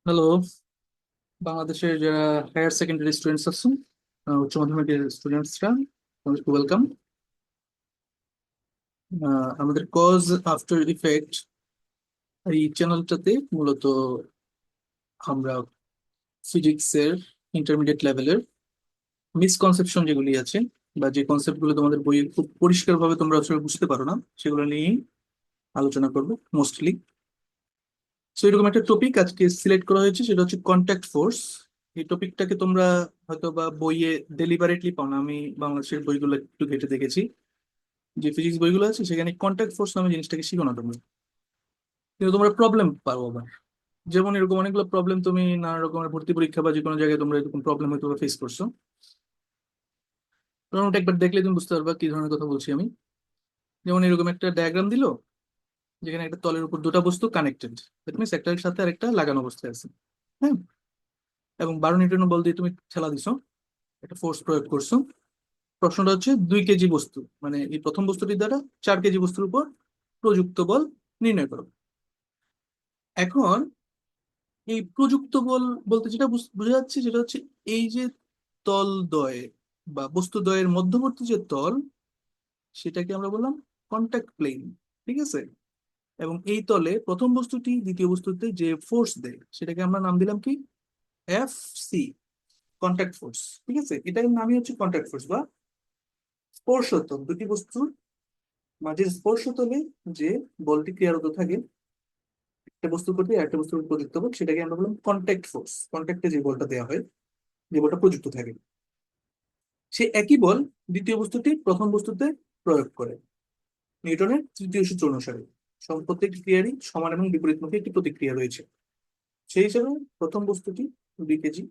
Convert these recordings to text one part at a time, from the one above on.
Hello, বাংলাদেশের যারা higher secondary students আছেন, উচ্চ মাধ্যমিকের স্টুডেন্টসরা, তোমাদেরকে ওয়েলকাম। আমাদের কজ আফটার ইফেক্ট এই চ্যানেলটাতে মূলত আমরা ফিজিক্সের ইন্টারমিডিয়েট লেভেলের মিসকনসেপশন যেগুলি আছে বা যে কনসেপ্টগুলো তোমাদের বইয়ে খুব পরিষ্কারভাবে তোমরা আসলে বুঝতে পারো না, সেগুলো নিয়েই আলোচনা করবো মোস্টলি। সো এরকম একটা টপিক আজকে সিলেক্ট করা হয়েছে, সেটা হচ্ছে কন্ট্যাক্ট ফোর্স। এই টপিকটাকে তোমরা হয়তো বা বইয়ে ডেলিভারেটলি পাও না। আমি বাংলাদেশের বইগুলো একটু ঘেটে দেখেছি, যে ফিজিক্স বইগুলো আছে সেখানে কন্ট্যাক্ট ফোর্স নামে জিনিসটাকে শিখো না তোমরা, কিন্তু তোমরা প্রবলেম পারো আবার। যেমন এরকম অনেকগুলো প্রবলেম তুমি নানা রকমের ভর্তি পরীক্ষা বা যে কোনো জায়গায় তোমরা এরকম প্রবলেম হয়তো ফেস করছো। তোমরা ওটা একবার দেখলে তুমি বুঝতে পারবা কি ধরনের কথা বলছি আমি। যেমন এরকম একটা ডায়াগ্রাম দিলো, যেখানে একটা তলের উপর দুটো বস্তু কানেক্টেড, দ্যাট মিনস একটার সাথে আরেকটা লাগানো অবস্থায় আছে। হ্যাঁ, এবং 12 নিউটন বল দিয়ে তুমি ঠেলা দিছো, একটা ফোর্স প্রয়োগ করছো। প্রশ্নটা হচ্ছে 2 কেজি বস্তু, মানে এই প্রথম বস্তুটির দ্বারা 4 কেজি বস্তুর উপর প্রযুক্ত বল নির্ণয় করো। এখন এই প্রযুক্ত বল বলতে যেটা বোঝা যাচ্ছে সেটা হচ্ছে এই যে তল দ্বয় বা বস্তু দ্বয়ের মধ্যবর্তী যে তল, সেটাকে আমরা বললাম কন্টাক্ট প্লেন। ঠিক আছে? এবং এই তলে প্রথম বস্তুটি দ্বিতীয় বস্তুতে যে ফোর্স দেয় সেটাকে আমরা নাম দিলাম কি, এফ সি, কন্টাক্ট ফোর্স। ঠিক আছে, এটার নামই হচ্ছে কন্টাক্ট ফোর্স বা স্পর্শতল। দুটি বস্তুর মাঝে স্পর্শতলে যে বলটি ক্রিয়ারত থাকে একটা বস্তুর প্রতি একটা বস্তুর উপর প্রযুক্ত বল, সেটাকে আমরা বললাম কন্ট্যাক্ট ফোর্স। কন্ট্যাক্টে যে বলটা দেওয়া হয়, যে বলটা প্রযুক্ত থাকে, সে একই বল দ্বিতীয় বস্তুটি প্রথম বস্তুতে প্রয়োগ করে নিউটনের তৃতীয় সূত্র অনুসারে। প্রত্যেকটি ক্রিয়ারই সমান এবং বিপরীতমুখী একটি প্রতিক্রিয়া রয়েছে। সেই হিসাবে প্রথম বস্তুটি 2 কেজি,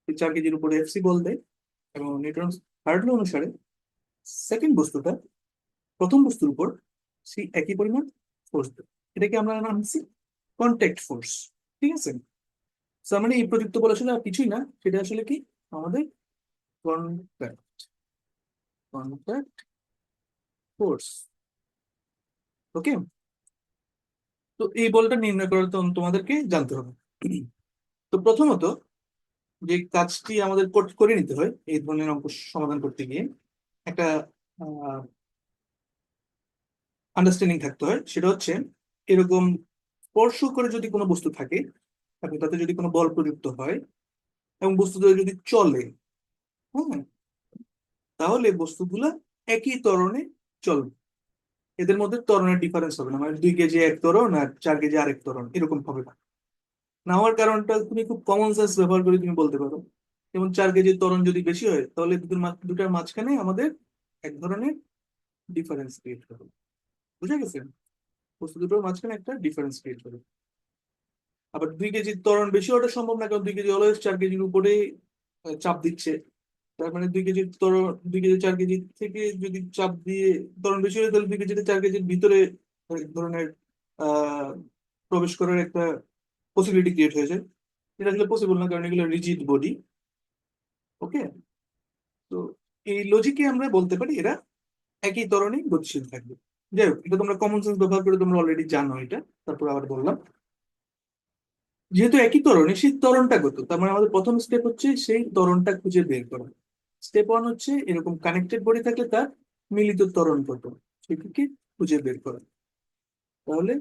4 কেজির উপরে এফসি বল দেয়, এবং নিউটন থার্ড ল অনুসারে সেকেন্ড বস্তুটা প্রথম বস্তুর উপর সেই একই পরিমাণ ফোর্স দেয়। এটাকে আমরা নাম দিচ্ছি কন্ট্যাক্ট ফোর্স। ঠিক আছে? তার মানে এই প্রযুক্ত বল আসলে আর কিছুই না, সেটা আসলে কি, আমাদের কন্ট্যাক্ট কন্ট্যাক্ট ফোর্স। ওকে, তো এই বলটা নির্ণয় করার তো তোমাদেরকে জানতে হবে। তো প্রথমত যে কাজটি আমাদের করে নিতে হয় এই ধরনের অঙ্ক সমাধান করতে গিয়ে, একটা আন্ডারস্ট্যান্ডিং থাকতে হয়। সেটা হচ্ছে এরকম স্পর্শ করে যদি কোনো বস্তু থাকে এবং তাতে যদি কোনো বল প্রযুক্ত হয় এবং বস্তুটা যদি চলে, হ্যাঁ, তাহলে বস্তুগুলা একই ত্বরণে চলবে। এদের মধ্যে ত্বরণের ডিফারেন্স হবে না, মানে 2 কেজি এক ত্বরণ আর 4 কেজি আরেক ত্বরণ, এরকম হবে না। না হওয়ার কারণটা তুমি খুব কমন সেন্স ব্যবহার করে তুমি বলতে পারো। যেমন 4 কেজির ত্বরণ যদি বেশি হয়, তাহলে দুটার মাঝখানে আমাদের এক ধরনের ডিফারেন্স ক্রিয়েট হবে। বুঝা গেছে? বস্তু দুটোর মাঝখানে একটা ডিফারেন্স ক্রিয়েট হবে। আবার 2 কেজির ত্বরণ বেশি হওয়াটা সম্ভব না, কারণ 2 কেজি অলওয়েজ 4 কেজির উপরে চাপ দিচ্ছে। তার মানে 2 কেজির ত্বরণ, 2 কেজি 4 কেজি থেকে যদি চাপ দিয়ে ত্বরণ বেশি হয়, তাহলে 2 কেজিতে 4 কেজির ভিতরে এক ধরনের আহ প্রবেশ করার একটা পসিবিলিটি ক্রিয়েট হয়েছে। এটা আসলে পসিবল না, কারণ এগুলো রিজিড বডি। ওকে, তো এই লজিকে আমরা বলতে পারি এরা একই ধরনের গতিশীল থাকবে। যাই হোক, এটা তোমরা কমন সেন্স ব্যবহার করে তোমরা অলরেডি জানো এটা, তারপর আবার বললাম। যেহেতু একই ত্বরণে, সেই ত্বরণটা কত, তার মানে আমাদের প্রথম স্টেপ হচ্ছে সেই ত্বরণটা খুঁজে বের করা। স্টেপ ওয়ান হচ্ছে এরকম কানেক্টেড বডি থাকলে তার মিলিত ত্বরণ কত, সেটিকে খুঁজে বের করা। তাহলে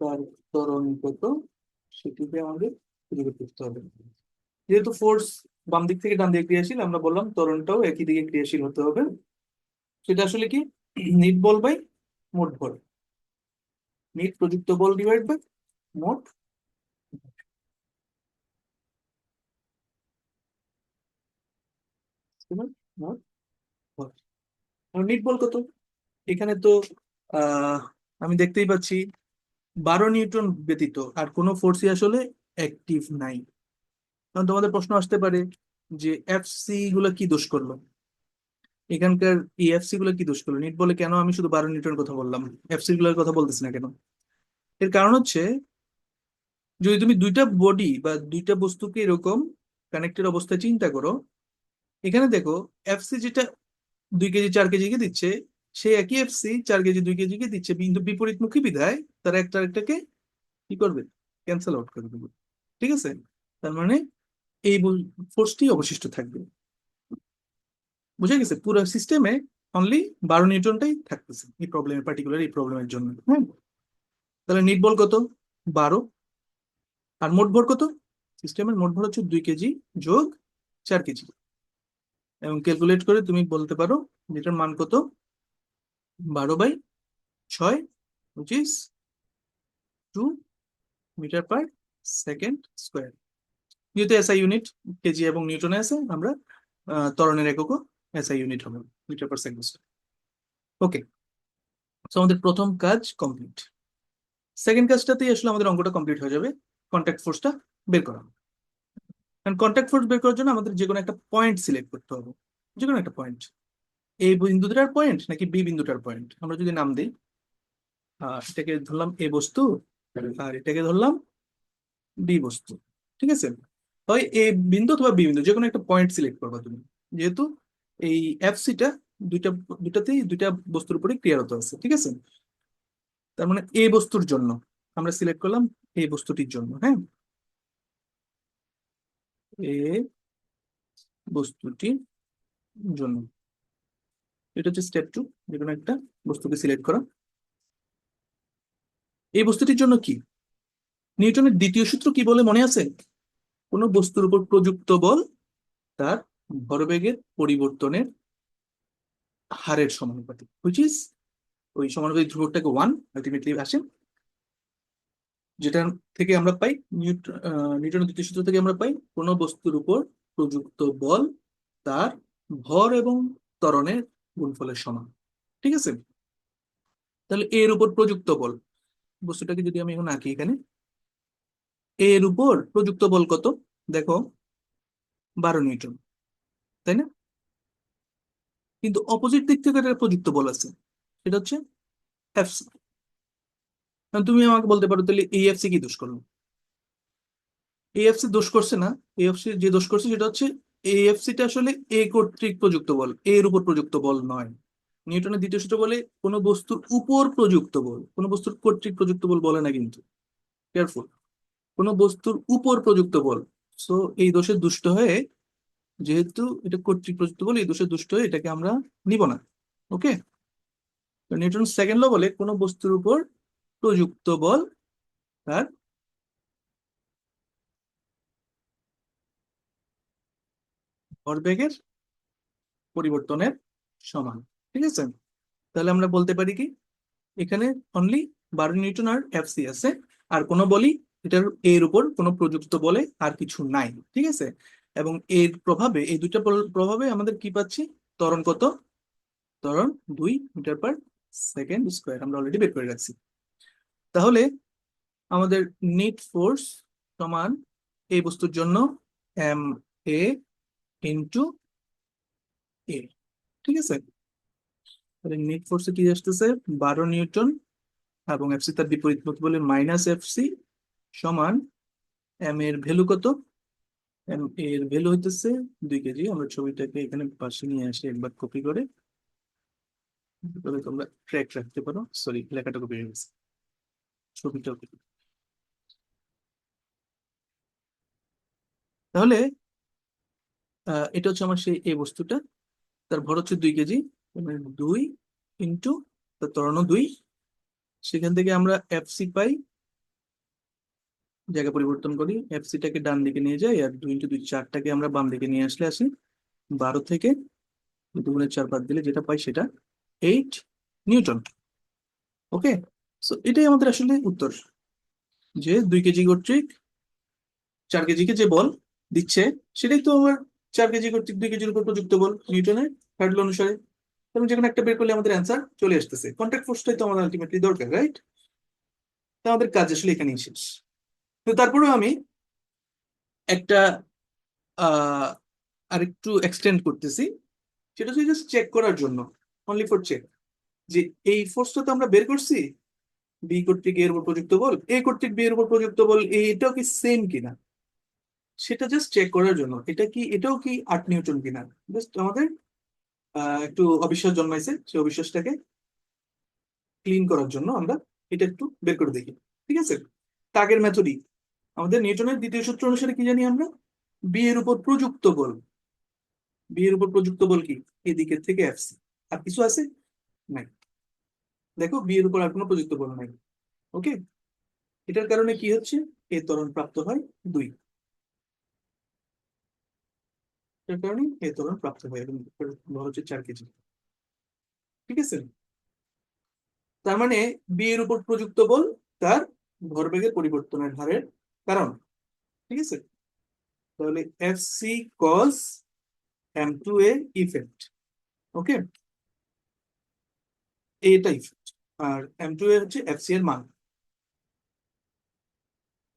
তার ত্বরণ কত, সেটিকে আমাদের খুঁজে বের করতে হবে। যেহেতু ফোর্স বাম দিক থেকে ডান দিকে ক্রিয়াশীল, আমরা বললাম ত্বরণটাও একই দিকে ক্রিয়াশীল হতে হবে। সেটা আসলে কি, নিট বল বাই মোট বল, নিট প্রযুক্ত বল ডিভাইড বাই মোট মোট বল। নিট বল কত এখানে তো, আহ আমি দেখতেই পাচ্ছি 12 নিউটন ব্যতীত আর কোনো ফোর্সই আসলে অ্যাক্টিভ নাই। কারণ তোমাদের প্রশ্ন আসতে পারে যে এফসি গুলো কি দোষ করলো, এখানকার এই এফসি গুলো কি দোষ করলো, নিট বলে কেন আমি শুধু 12 নিউটন কথা বললাম, এফসি গুলোর কথা বলতেছি না কেন? এর কারণ হচ্ছে, যদি তুমি দুইটা বডি বা দুইটা বস্তুকে এরকম কানেক্টেড অবস্থায় চিন্তা করো, এখানে দেখো এফসি যেটা 2 কেজি 4 কেজিকে দিচ্ছে, সেই একই এফসি 4 কেজি 2 কেজিকে দিচ্ছে, কিন্তু বিপরীতমুখী বিধায় তারা একটা একটাকে কি করবে, ক্যান্সেল আউট করে দেবে। ঠিক আছে? তার মানে এই ফোর্সটি অবশিষ্ট থাকবে। বুঝা গেছে? পুরো সিস্টেমে অনলি 12 নিউটনটাই থাকতেছে এই প্রবলেমের, পার্টিকুলার এই প্রবলেমের জন্য। হ্যাঁ, তাহলে নিট বল কত? 12। আর মোট ভর কত? সিস্টেমের মোট ভর হচ্ছে 2 কেজি যোগ 4 কেজি। এবং ক্যালকুলেট করে তুমি বলতে পারো যেটার মান কত, 12/6, which is 2 metre per second square. যেহেতু এসআই ইউনিট কেজি এবং নিউটনে আছে, আমরা ত্বরণের এককও এসআই ইউনিট হবে, metre per second square. Okay, তো আমাদের প্রথম কাজ কমপ্লিট। সেকেন্ড কাজটাতেই আসলে আমাদের অঙ্কটা কমপ্লিট হয়ে যাবে, কন্ট্যাক্ট ফোর্সটা বের করা। কারণ কন্ট্যাক্ট ফোর্স বের করার জন্য আমাদের যে কোনো একটা পয়েন্ট সিলেক্ট করতে হবে, যে কোনো একটা পয়েন্ট। এই বিন্দুটার পয়েন্ট নাকি বি বিন্দুটার পয়েন্ট, আমরা যদি নাম দিই, এটাকে ধরলাম এ বস্তু, আর এটাকে ধরলাম বি বস্তু। ঠিক আছে, হয় এ বিন্দু অথবা বি বিন্দু, যে কোনো একটা পয়েন্ট সিলেক্ট করবা তুমি। যেহেতু এই এফসিটা দুইটা দুটাতেই দুইটা বস্তুর উপরে ক্রিয়ারত আছে। ঠিক আছে, তার মানে এ বস্তুর জন্য আমরা সিলেক্ট করলাম এই বস্তুটির জন্য। হ্যাঁ, এ বস্তুটির জন্য এটা হচ্ছে স্টেপ 2, যে কোনো একটা বস্তুকে সিলেক্ট করা। এই বস্তুটির জন্য কি, নিউটনের দ্বিতীয় সূত্র কি বলে মনে আছে? কোনো বস্তুর উপর প্রযুক্ত বল তার ভরবেগের পরিবর্তনের হারের সমানুপাতিক, হুইচ ইজ ওই সমানুপাতিক ধ্রুবকটাকে 1 আলটিমেটলি আসে, যেটা থেকে আমরা পাই নিউটনের দ্বিতীয় সূত্র থেকে আমরা পাই কোনো বস্তুর উপর প্রযুক্ত বল তার ভর এবং ত্বরণের গুণফলের সমান। ঠিক আছে, তাহলে এর উপর প্রযুক্ত বল, বস্তুটাকে যদি আমি এখন আঁকি এখানে, এর উপর প্রযুক্ত বল কত? দেখো, 12 নিউটন, তাই না? কিন্তু অপোজিট দিক থেকে একটা প্রযুক্ত বল আছে, সেটা হচ্ছে এফসি। তুমি আমাকে বলতে পারো তাহলে এই এফসি কি দোষ করলো? এএফসি দোষ করছে না। এএফসি যে দোষ করছে সেটা হচ্ছে এএফসিটা আসলে এ কর্তৃক প্রযুক্ত বল, এর উপর প্রযুক্ত বল নয়। নিউটনের দ্বিতীয় সূত্র বলে কোনো বস্তুর উপর প্রযুক্ত বল, কোনো বস্তুর কর্তৃক প্রযুক্ত বল বলে না কিন্তু, কেয়ারফুল। কোনো বস্তুর উপর প্রযুক্ত বল। সো এই দোষে দুষ্ট হয়ে, যেহেতু এটা কর্তৃক প্রযুক্ত বল, এই দোষে দুষ্ট হয়ে এটাকে আমরা নিব না। ওকে, তো নিউটন সেকেন্ড ল বলে কোনো বস্তুর উপর প্রযুক্ত বল তার ভরবেগের পরিবর্তনের সমান। ঠিক আছে, তাহলে আমরা বলতে পারি কি, এখানে অনলি 12 নিউটন আর এফসি আছে, আর কোনো বলই এটার এর উপর কোনো প্রযুক্ত বলে আর কিছু নাই। ঠিক আছে, এবং এর প্রভাবে, এই দুইটা প্রভাবে আমাদের কি পাচ্ছি, ত্বরণ কত? ত্বরণ 2 মিটার পার সেকেন্ড স্কোয়ার, আমরা অলরেডি বের করে রাখছি। তাহলে আমাদের নেট ফোর্স সমান এই বস্তুর জন্য এম এ ইন্টু এ। ঠিক আছে, তাহলে নেট ফোর্সে কি আসতেছে, 12 নিউটন, এবং এফসি তার বিপরীত মত বলে -এফসি সমান এম এর ভ্যালু কত? এম এর ভ্যালু হইতেছে 2 কেজি। আমরা ছবিটাকে এখানে পাশে নিয়ে আসি একবার কপি করে, তবে তোমরা ট্র্যাক রাখতে পারো। সরি, লেখাটা কপি হয়ে গেছে, ছবিটাও copy। তাহলে এটা হচ্ছে আমার সেই এই বস্তুটা, তার ভর হচ্ছে 2 কেজি, মানে 2 ইন্টু তার ত্বরণ 2। সেখান থেকে আমরা এফসি পাই, জায়গা পরিবর্তন করি, এফসিটাকে ডান দিকে নিয়ে যাই, আর 2 ইন্টু 2 4টাকে আমরা বাম দিকে নিয়ে আসলে আসি, 12 থেকে 2 গুণের 4 বাদ দিলে যেটা পাই সেটা 8 নিউটন। ওকে, সো এটাই আমাদের আসলে উত্তর, যে 2 কেজি কর্তৃক 4 কেজিকে যে বল দিচ্ছে, সেটাই তো আমার 4 কেজি কর্তৃক 2 কেজির উপর প্রযুক্ত বল নিউটনের থার্ড ল অনুসারে। এবং যেকোনো একটা বের করলে আমাদের অ্যান্সার চলে আসতেছে, কন্ট্যাক্ট ফোর্সটাই তো আমাদের আলটিমেটলি দরকার, রাইট? তা আমাদের কাজ আসলে এখানেই শেষ। তো তারপরেও আমি একটা আহ আরেকটু এক্সটেন্ড করতেছি, সেটা হচ্ছে জাস্ট চেক করার জন্য, অনলি ফর চেক, যে এই ফোর্সটা তো আমরা বের করছি, বি কর্তৃক এর উপর প্রযুক্ত বল, এ কর্তৃক বি এর উপর প্রযুক্ত বল, এটাও কি সেম কিনা, সেটা জাস্ট চেক করার জন্য। এটা কি, এটাও কি 8 নিউটন কিনা, জাস্ট আমাদের একটু অবিশ্বাস জন্মাইছে, সেই অবিশ্বাসটাকে ক্লিন করার জন্য আমরা এটা একটু বের করে দেখি। ঠিক আছে, কাগের মেথডই আমাদের নিউটনের দ্বিতীয় সূত্র অনুসারে কি জানি আমরা? বি এর উপর প্রযুক্ত বল। বি এর উপর প্রযুক্ত বল কি? এদিকের থেকে এফসি। আর কিছু আছে? নাই। দেখো বি এর উপর আর কোনো প্রযুক্ত বল নাই। ওকে। এটার কারণে কি হচ্ছে? এ ত্বরণ প্রাপ্ত হয় 2। এটার কারণে এ ত্বরণ প্রাপ্ত হয় এবং এটার ভর হচ্ছে 4 কেজি। ঠিক আছে। তার মানে বি এর উপর প্রযুক্ত বল তার ভরবেগের পরিবর্তনের হারের কারণ। ঠিক আছে। তাহলে F C cause M to A effect. Okay. এটা ইফেক্ট। আর এম টু এ হচ্ছে এফ সি এর মান।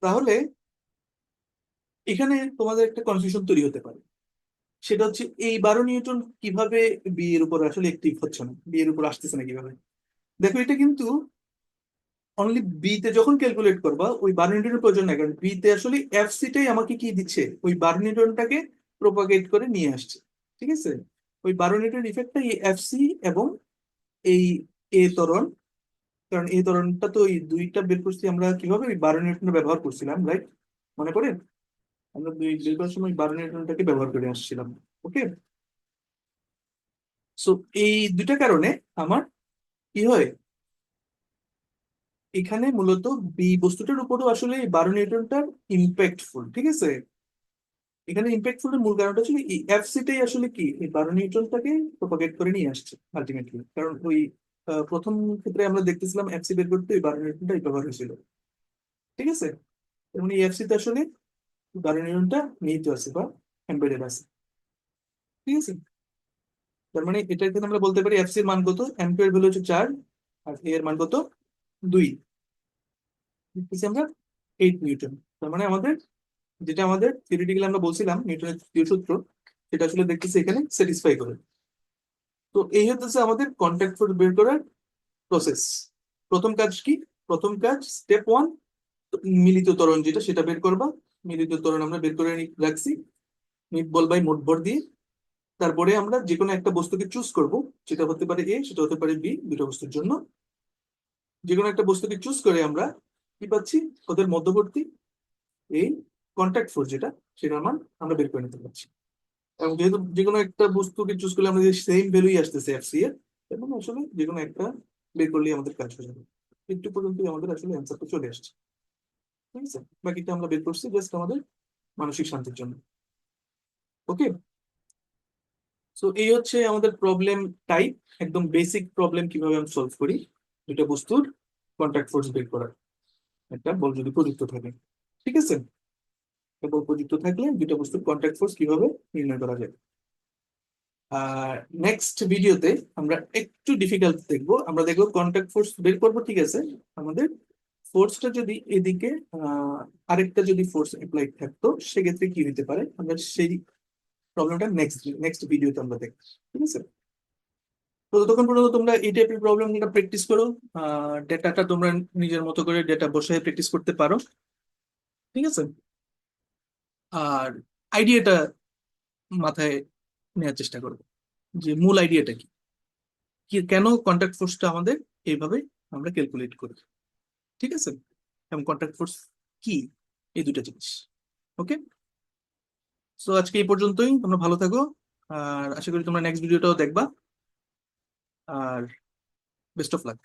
তাহলে এখানে তোমাদের একটা কনফিউশন তৈরি হতে পারে। সেটা হচ্ছে এই 12 নিউটন কিভাবে বি এর উপর আসলে অ্যাক্টিভ হচ্ছে না, বি এর উপর আসতেছে না কিভাবে। দেখো এটা কিন্তু অনলি বি তে যখন ক্যালকুলেট করবা ওই 12 নিউটনের প্রয়োজন নাই, কারণ বি তে আসলে এফ সিটাই আমাকে কি দিচ্ছে, ওই 12 নিউটনটাকে প্রোপাগেট করে নিয়ে আসছে। ঠিক আছে। ওই 12 নিউটন ইফেক্টটা এই এফ সি এবং এই এ ত্বরণ। কারণ এই ত্বরণটা তো এই দুইটা বের করছি আমরা কিভাবে, ওই 12 নিউটন ব্যবহার করছিলাম, রাইট? মনে পড়ে? আমরা দুই বের করার সময় 12 নিউটনটাকে ব্যবহার করে আসছিলাম। ওকে। সো এই দুইটা কারণে আমার কি হয়, এখানে মূলত বি বস্তুটার উপরও আসলে এই 12 নিউটনটার ইম্প্যাক্টফুল। ঠিক আছে। এখানে ইম্প্যাক্টফুল এর মূল কারণটা ছিল এই এফসিটাই আসলে কি এই 12 নিউটনটাকে প্রপাগেট করে নিয়ে আসছে আলটিমেটলি। কারণ ওই প্রথম ক্ষেত্রে আমরা দেখতেছিলাম এফসি বের করতে ওই 12 নিউটনটাই ব্যবহার হয়েছিল। ঠিক আছে। এবং এই এফসি তে আসলে 12 নিউটনটা নিহিত আছে বা এমবেডেড আছে। ঠিক আছে। তার মানে এটার ক্ষেত্রে আমরা বলতে পারি এফসি এর মান কত, অ্যাম্পিয়ার ভ্যালু হচ্ছে 4, আর এ এর মান কত, 2। দেখতেছি আমরা 8 নিউটন। তার মানে আমাদের যেটা আমাদের থিওরিটিক্যালি আমরা বলছিলাম নিউটনের তৃতীয় সূত্র, সেটা আসলে দেখতেছি এখানে স্যাটিসফাই করে। তো এই হচ্ছে আমাদের কন্ট্যাক্ট ফোর্স বের করার প্রসেস। প্রথম কাজ কি? প্রথম কাজ স্টেপ 1, মিলিত ত্বরণ যেটা সেটা বের করবা। মিলিত ত্বরণ আমরা বের করে রাখছি মিড বল বাই মোট ভর দিয়ে। তারপরে আমরা যে কোনো একটা বস্তুকে চুজ করব, সেটা হতে পারে এ, সেটা হতে পারে বি, দুটো বস্তুর জন্য। যে কোনো একটা বস্তুকে চুজ করে আমরা কি পাচ্ছি, ওদের মধ্যবর্তী এই কন্ট্যাক্ট ফোর্স যেটা, সেটার মান আমরা বের করে নিতে পারছি। এবং যেহেতু যে কোনো একটা বস্তুকে চুজ করলে আমাদের সেম ভ্যালুই আসতেছে এফসি এর, এবং আসলে যে কোনো একটা বের করলেই আমাদের কাজ হয়ে যাবে। একটু পর্যন্তই আমাদের আসলে অ্যান্সারটা চলে আসছে। ঠিক আছে। বাকিটা আমরা বের করছি জাস্ট আমাদের মানসিক শান্তির জন্য। ওকে। সো এই হচ্ছে আমাদের প্রবলেম টাইপ। একদম বেসিক প্রবলেম কিভাবে আমি সলভ করি, দুটো বস্তুর কন্ট্যাক্ট ফোর্স বের করার। একটা বল যদি প্রযুক্ত থাকে। ঠিক আছে। একটা বল প্রযুক্ত থাকলে দুটো বস্তুর কন্ট্যাক্ট ফোর্স কিভাবে নির্ণয় করা যায়। আর নেক্সট ভিডিওতে আমরা একটু ডিফিকাল্ট দেখবো। আমরা দেখবো কন্ট্যাক্ট ফোর্স বের করবো, ঠিক আছে, আমাদের ফোর্সটা যদি এদিকে আরেকটা যদি ফোর্স অ্যাপ্লাইড থাকতো সেক্ষেত্রে কি হতে পারে, আমরা সেই প্রবলেমটা নেক্সট নেক্সট ভিডিওতে আমরা দেখবো। ঠিক আছে। তো ততক্ষণ পর্যন্ত তোমরা এই টাইপের প্রবলেমটা প্র্যাকটিস করো। ডেটাটা তোমরা নিজের মতো করে ডেটা বসে প্র্যাকটিস করতে পারো। ঠিক আছে। আর আইডিয়াটা মাথায় নেওয়ার চেষ্টা করো, যে মূল আইডিয়াটা কি, কেন কন্ট্যাক্ট ফোর্সটা আমাদের এইভাবে আমরা ক্যালকুলেট করি। ঠিক আছে। এবং কন্ট্যাক্ট ফোর্স কি, এই দুটো জিনিস। ওকে। সো আজকে এই পর্যন্তই, তোমরা ভালো থাকো। আর আশা করি তোমরা নেক্সট ভিডিওটাও দেখবা। আর বেস্ট অফ লাক।